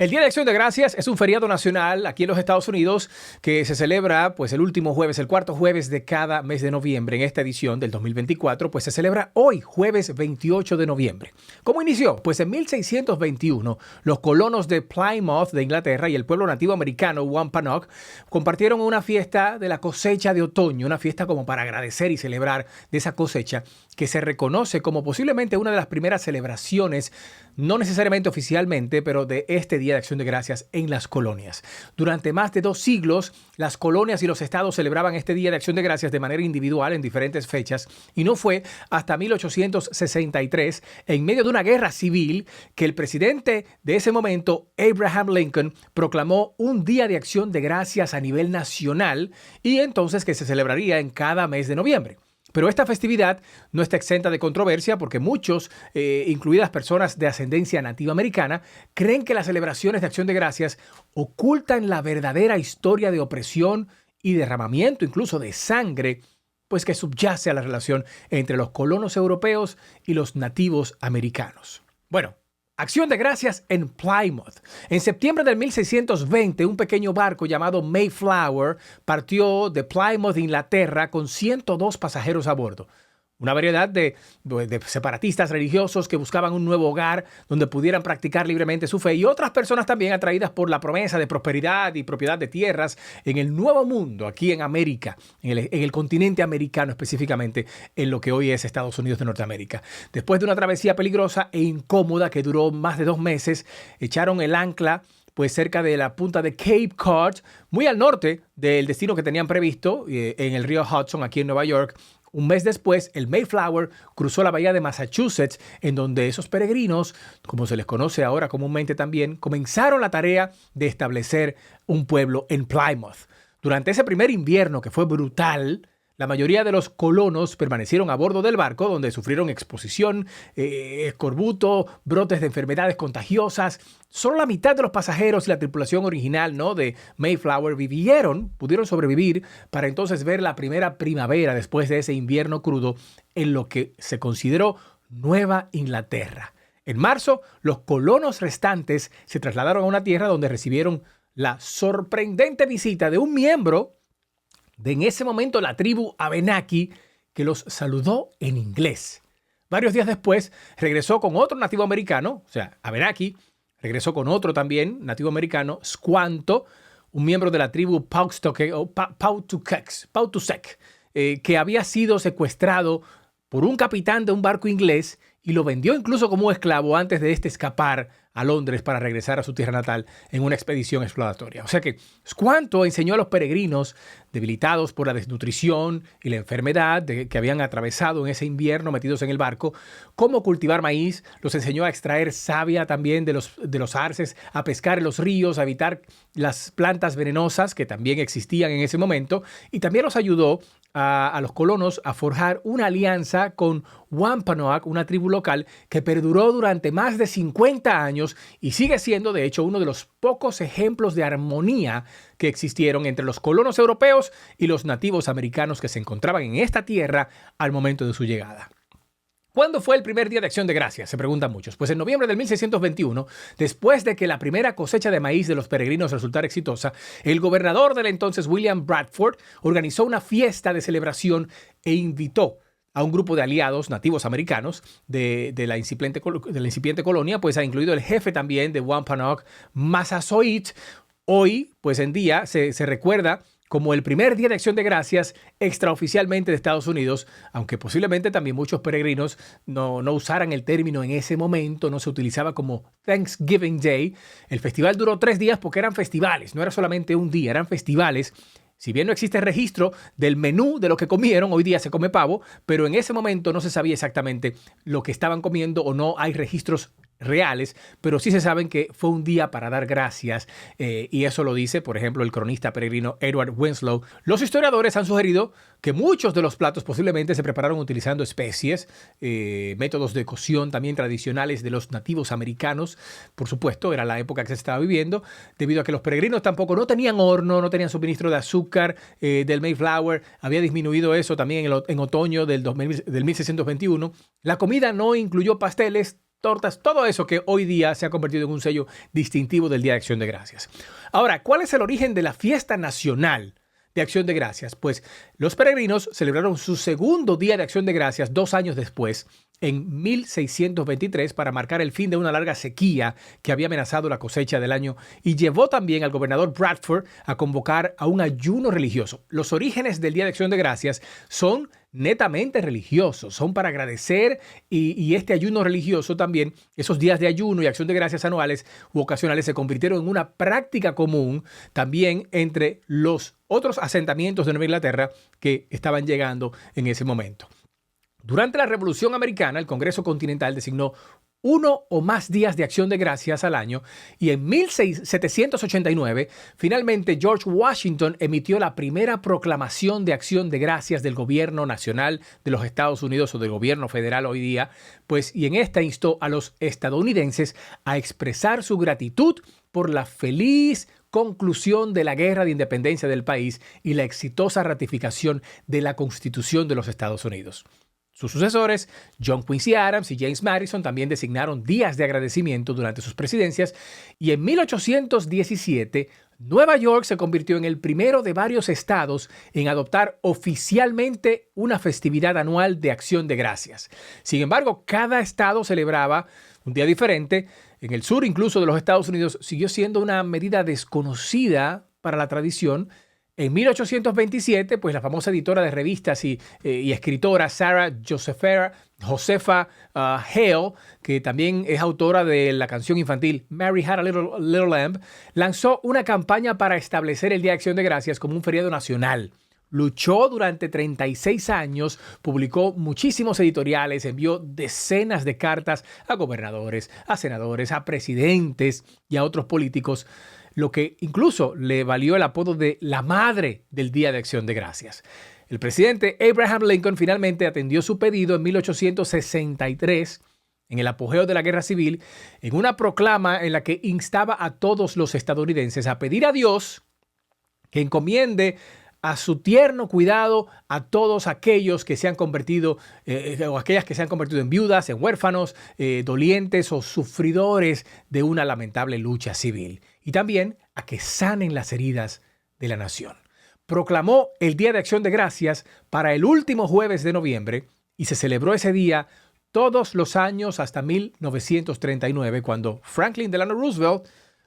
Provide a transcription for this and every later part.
El Día de Acción de Gracias es un feriado nacional aquí en los Estados Unidos que se celebra pues el último jueves, el cuarto jueves de cada mes de noviembre. En esta edición del 2024 pues se celebra hoy, jueves 28 de noviembre. ¿Cómo inició? Pues en 1621 los colonos de Plymouth de Inglaterra y el pueblo nativo americano Wampanoag compartieron una fiesta de la cosecha de otoño, una fiesta como para agradecer y celebrar de esa cosecha que se reconoce como posiblemente una de las primeras celebraciones, no necesariamente oficialmente, pero de este Día de Acción de Gracias en las colonias. Durante más de 2 siglos, las colonias y los estados celebraban este Día de Acción de Gracias de manera individual en diferentes fechas, y no fue hasta 1863, en medio de una guerra civil, que el presidente de ese momento, Abraham Lincoln, proclamó un Día de Acción de Gracias a nivel nacional y entonces que se celebraría en cada mes de noviembre. Pero esta festividad no está exenta de controversia porque muchos, incluidas personas de ascendencia nativa americana, creen que las celebraciones de Acción de Gracias ocultan la verdadera historia de opresión y derramamiento, incluso de sangre, pues que subyace a la relación entre los colonos europeos y los nativos americanos. Bueno, Acción de Gracias en Plymouth. En septiembre del 1620, un pequeño barco llamado Mayflower partió de Plymouth, Inglaterra, con 102 pasajeros a bordo. Una variedad de separatistas religiosos que buscaban un nuevo hogar donde pudieran practicar libremente su fe, y otras personas también atraídas por la promesa de prosperidad y propiedad de tierras en el Nuevo Mundo, aquí en América, en el continente americano específicamente, en lo que hoy es Estados Unidos de Norteamérica. Después de una travesía peligrosa e incómoda que duró más de 2 meses, echaron el ancla pues cerca de la punta de Cape Cod, muy al norte del destino que tenían previsto, en el río Hudson, aquí en Nueva York. Un mes después, el Mayflower cruzó la bahía de Massachusetts, en donde esos peregrinos, como se les conoce ahora comúnmente también, comenzaron la tarea de establecer un pueblo en Plymouth. Durante ese primer invierno, que fue brutal, la mayoría de los colonos permanecieron a bordo del barco, donde sufrieron exposición, escorbuto, brotes de enfermedades contagiosas. Solo la mitad de los pasajeros y la tripulación original, ¿no?, de Mayflower pudieron sobrevivir para entonces ver la primera primavera después de ese invierno crudo en lo que se consideró Nueva Inglaterra. En marzo, los colonos restantes se trasladaron a una tierra donde recibieron la sorprendente visita de un miembro de en ese momento la tribu Abenaki, que los saludó en inglés. Varios días después regresó con otro nativo americano, o sea, Abenaki, regresó con otro también nativo americano, Squanto, un miembro de la tribu Pawtuxet, que había sido secuestrado por un capitán de un barco inglés y lo vendió incluso como esclavo antes de escapar a Londres para regresar a su tierra natal en una expedición exploratoria. O sea que Squanto enseñó a los peregrinos debilitados por la desnutrición y la enfermedad que habían atravesado en ese invierno metidos en el barco, cómo cultivar maíz, los enseñó a extraer savia también de los arces, a pescar en los ríos, a evitar las plantas venenosas que también existían en ese momento, y también los ayudó a los colonos a forjar una alianza con Wampanoag, una tribu local que perduró durante más de 50 años y sigue siendo, de hecho, uno de los pocos ejemplos de armonía que existieron entre los colonos europeos y los nativos americanos que se encontraban en esta tierra al momento de su llegada. ¿Cuándo fue el primer Día de Acción de Gracias?, se preguntan muchos. Pues en noviembre de 1621, después de que la primera cosecha de maíz de los peregrinos resultara exitosa, el gobernador del entonces William Bradford organizó una fiesta de celebración e invitó a un grupo de aliados nativos americanos de la incipiente colonia, pues ha incluido el jefe también de Wampanoag, Massasoit. Hoy, pues en día, se recuerda como el primer Día de Acción de Gracias extraoficialmente de Estados Unidos, aunque posiblemente también muchos peregrinos no usaran el término en ese momento, no se utilizaba como Thanksgiving Day. El festival duró 3 días porque eran festivales, no era solamente un día, eran festivales. Si bien no existe registro del menú de lo que comieron, hoy día se come pavo, pero en ese momento no se sabía exactamente lo que estaban comiendo, o no hay registros reales, pero sí se saben que fue un día para dar gracias, y eso lo dice, por ejemplo, el cronista peregrino Edward Winslow. Los historiadores han sugerido que muchos de los platos posiblemente se prepararon utilizando especies, métodos de cocción también tradicionales de los nativos americanos. Por supuesto, era la época que se estaba viviendo, debido a que los peregrinos tampoco no tenían horno, no tenían suministro de azúcar del Mayflower. Había disminuido eso también en otoño del 1621. La comida no incluyó pasteles, tortas, todo eso que hoy día se ha convertido en un sello distintivo del Día de Acción de Gracias. Ahora, ¿cuál es el origen de la fiesta nacional de Acción de Gracias? Pues los peregrinos celebraron su segundo Día de Acción de Gracias 2 años después, en 1623, para marcar el fin de una larga sequía que había amenazado la cosecha del año y llevó también al gobernador Bradford a convocar a un ayuno religioso. Los orígenes del Día de Acción de Gracias son netamente religiosos, son para agradecer y este ayuno religioso también, esos días de ayuno y acción de gracias anuales u ocasionales se convirtieron en una práctica común también entre los otros asentamientos de Nueva Inglaterra que estaban llegando en ese momento. Durante la Revolución Americana, el Congreso Continental designó 1 o más días de acción de gracias al año y en 1789 finalmente George Washington emitió la primera proclamación de acción de gracias del gobierno nacional de los Estados Unidos o del gobierno federal hoy día, pues y en esta instó a los estadounidenses a expresar su gratitud por la feliz conclusión de la guerra de independencia del país y la exitosa ratificación de la Constitución de los Estados Unidos. Sus sucesores, John Quincy Adams y James Madison, también designaron días de agradecimiento durante sus presidencias y en 1817 Nueva York se convirtió en el primero de varios estados en adoptar oficialmente una festividad anual de acción de gracias. Sin embargo, cada estado celebraba un día diferente. En el sur, incluso de los Estados Unidos, siguió siendo una medida desconocida para la tradición. En 1827, pues la famosa editora de revistas y escritora Sarah Josefa Hale, que también es autora de la canción infantil Mary Had a Little Lamb, lanzó una campaña para establecer el Día de Acción de Gracias como un feriado nacional. Luchó durante 36 años, publicó muchísimos editoriales, envió decenas de cartas a gobernadores, a senadores, a presidentes y a otros políticos, lo que incluso le valió el apodo de la madre del Día de Acción de Gracias. El presidente Abraham Lincoln finalmente atendió su pedido en 1863, en el apogeo de la Guerra Civil, en una proclama en la que instaba a todos los estadounidenses a pedir a Dios que encomiende a su tierno cuidado a todos aquellos que se han convertido o aquellas que se han convertido en viudas, en huérfanos, dolientes o sufridores de una lamentable lucha civil. Y también a que sanen las heridas de la nación. Proclamó el Día de Acción de Gracias para el último jueves de noviembre y se celebró ese día todos los años hasta 1939, cuando Franklin Delano Roosevelt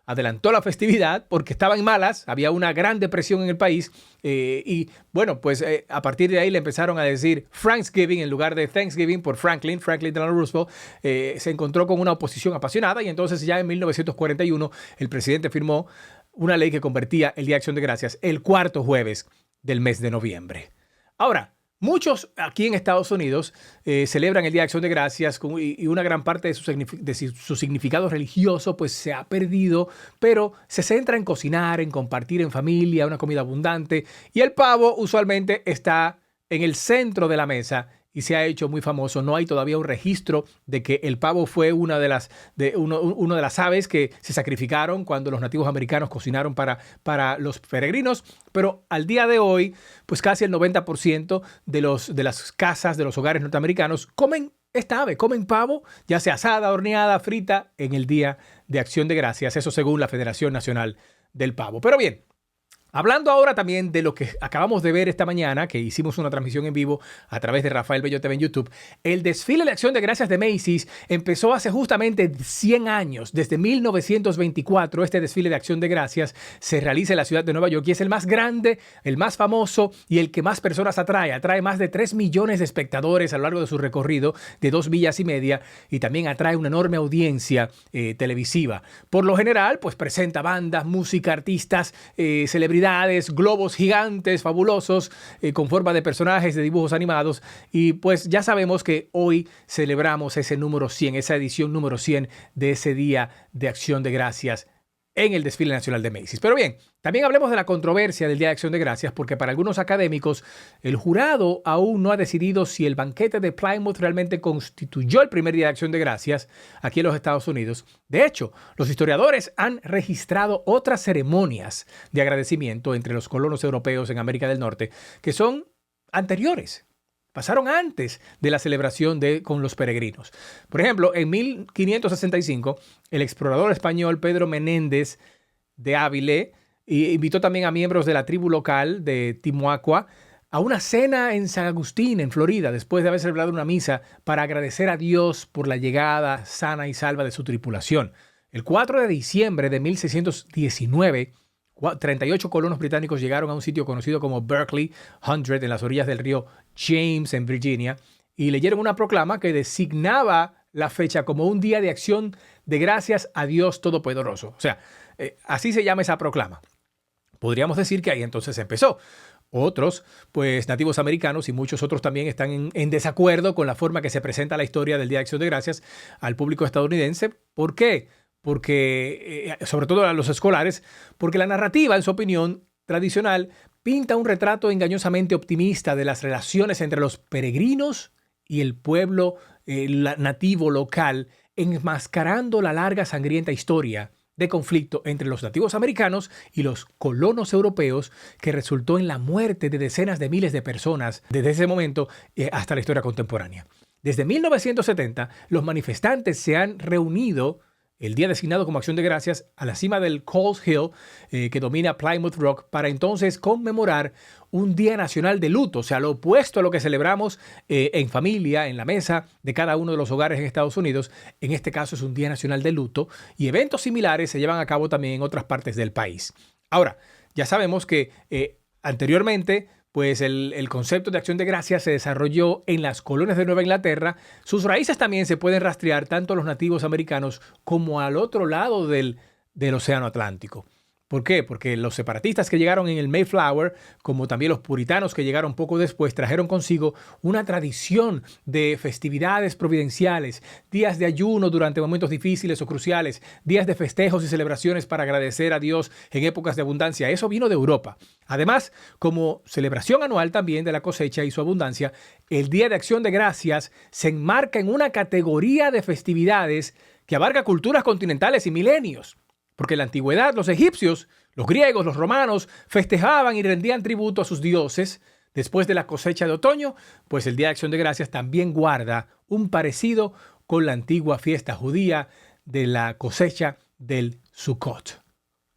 adelantó la festividad porque estaban malas, había una gran depresión en el país y bueno, pues a partir de ahí le empezaron a decir Thanksgiving en lugar de Thanksgiving por Franklin Delano Roosevelt. Se encontró con una oposición apasionada y entonces ya en 1941 el presidente firmó una ley que convertía el Día de Acción de Gracias el cuarto jueves del mes de noviembre. Ahora, muchos aquí en Estados Unidos celebran el Día de Acción de Gracias y una gran parte de su significado religioso pues se ha perdido, pero se centra en cocinar, en compartir en familia, una comida abundante y el pavo usualmente está en el centro de la mesa y se ha hecho muy famoso. No hay todavía un registro de que el pavo fue una de las aves que se sacrificaron cuando los nativos americanos cocinaron para los peregrinos, pero al día de hoy, pues casi el 90% de las casas, de los hogares norteamericanos comen esta ave, comen pavo, ya sea asada, horneada, frita, en el Día de Acción de Gracias, eso según la Federación Nacional del Pavo. Pero bien, hablando ahora también de lo que acabamos de ver esta mañana, que hicimos una transmisión en vivo a través de Rafael Bello TV en YouTube, el desfile de Acción de Gracias de Macy's empezó hace justamente 100 años. Desde 1924, este desfile de Acción de Gracias se realiza en la ciudad de Nueva York y es el más grande, el más famoso y el que más personas atrae. Atrae más de 3 millones de espectadores a lo largo de su recorrido de 2 millas y media y también atrae una enorme audiencia televisiva. Por lo general, pues presenta bandas, música, artistas, celebridades, globos gigantes, fabulosos, con forma de personajes de dibujos animados. Y pues ya sabemos que hoy celebramos ese número 100, esa edición número 100 de ese Día de Acción de Gracias en el desfile nacional de Macy's. Pero bien, también hablemos de la controversia del Día de Acción de Gracias, porque para algunos académicos, el jurado aún no ha decidido si el banquete de Plymouth realmente constituyó el primer Día de Acción de Gracias aquí en los Estados Unidos. De hecho, los historiadores han registrado otras ceremonias de agradecimiento entre los colonos europeos en América del Norte que son anteriores. pasaron antes de la celebración con los peregrinos. Por ejemplo, en 1565, el explorador español Pedro Menéndez de Ávila invitó también a miembros de la tribu local de Timuacua a una cena en San Agustín, en Florida, después de haber celebrado una misa para agradecer a Dios por la llegada sana y salva de su tripulación. El 4 de diciembre de 1619, 38 colonos británicos llegaron a un sitio conocido como Berkeley 100 en las orillas del río James, en Virginia, y leyeron una proclama que designaba la fecha como un día de acción de gracias a Dios Todopoderoso. O sea, así se llama esa proclama. Podríamos decir que ahí entonces empezó. Otros, pues nativos americanos y muchos otros también están en desacuerdo con la forma que se presenta la historia del Día de Acción de Gracias al público estadounidense. ¿Por qué? Porque, sobre todo a los escolares, porque la narrativa, en su opinión tradicional, pinta un retrato engañosamente optimista de las relaciones entre los peregrinos y el pueblo nativo local, enmascarando la larga sangrienta historia de conflicto entre los nativos americanos y los colonos europeos que resultó en la muerte de decenas de miles de personas desde ese momento hasta la historia contemporánea. Desde 1970, los manifestantes se han reunido el día designado como acción de gracias a la cima del Coles Hill, que domina Plymouth Rock, para entonces conmemorar un día nacional de luto, o sea, lo opuesto a lo que celebramos en familia, en la mesa de cada uno de los hogares en Estados Unidos. En este caso es un día nacional de luto y eventos similares se llevan a cabo también en otras partes del país. Ahora, ya sabemos que anteriormente, pues el concepto de acción de gracias se desarrolló en las colonias de Nueva Inglaterra. Sus raíces también se pueden rastrear tanto a los nativos americanos como al otro lado del Océano Atlántico. ¿Por qué? Porque los separatistas que llegaron en el Mayflower, como también los puritanos que llegaron poco después, trajeron consigo una tradición de festividades providenciales, días de ayuno durante momentos difíciles o cruciales, días de festejos y celebraciones para agradecer a Dios en épocas de abundancia. Eso vino de Europa. Además, como celebración anual también de la cosecha y su abundancia, el Día de Acción de Gracias se enmarca en una categoría de festividades que abarca culturas continentales y milenios. Porque en la antigüedad los egipcios, los griegos, los romanos festejaban y rendían tributo a sus dioses. Después de la cosecha de otoño, pues el Día de Acción de Gracias también guarda un parecido con la antigua fiesta judía de la cosecha del Sukkot.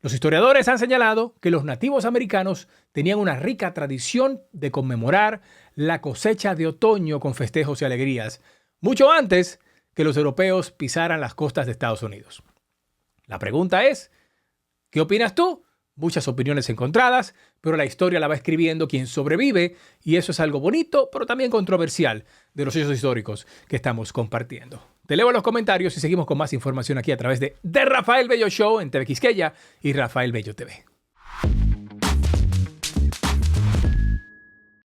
Los historiadores han señalado que los nativos americanos tenían una rica tradición de conmemorar la cosecha de otoño con festejos y alegrías, mucho antes que los europeos pisaran las costas de Estados Unidos. La pregunta es, ¿qué opinas tú? Muchas opiniones encontradas, pero la historia la va escribiendo quien sobrevive y eso es algo bonito, pero también controversial de los hechos históricos que estamos compartiendo. Te leo en los comentarios y seguimos con más información aquí a través de Rafael Bello Show en TV Quisqueya y Rafael Bello TV.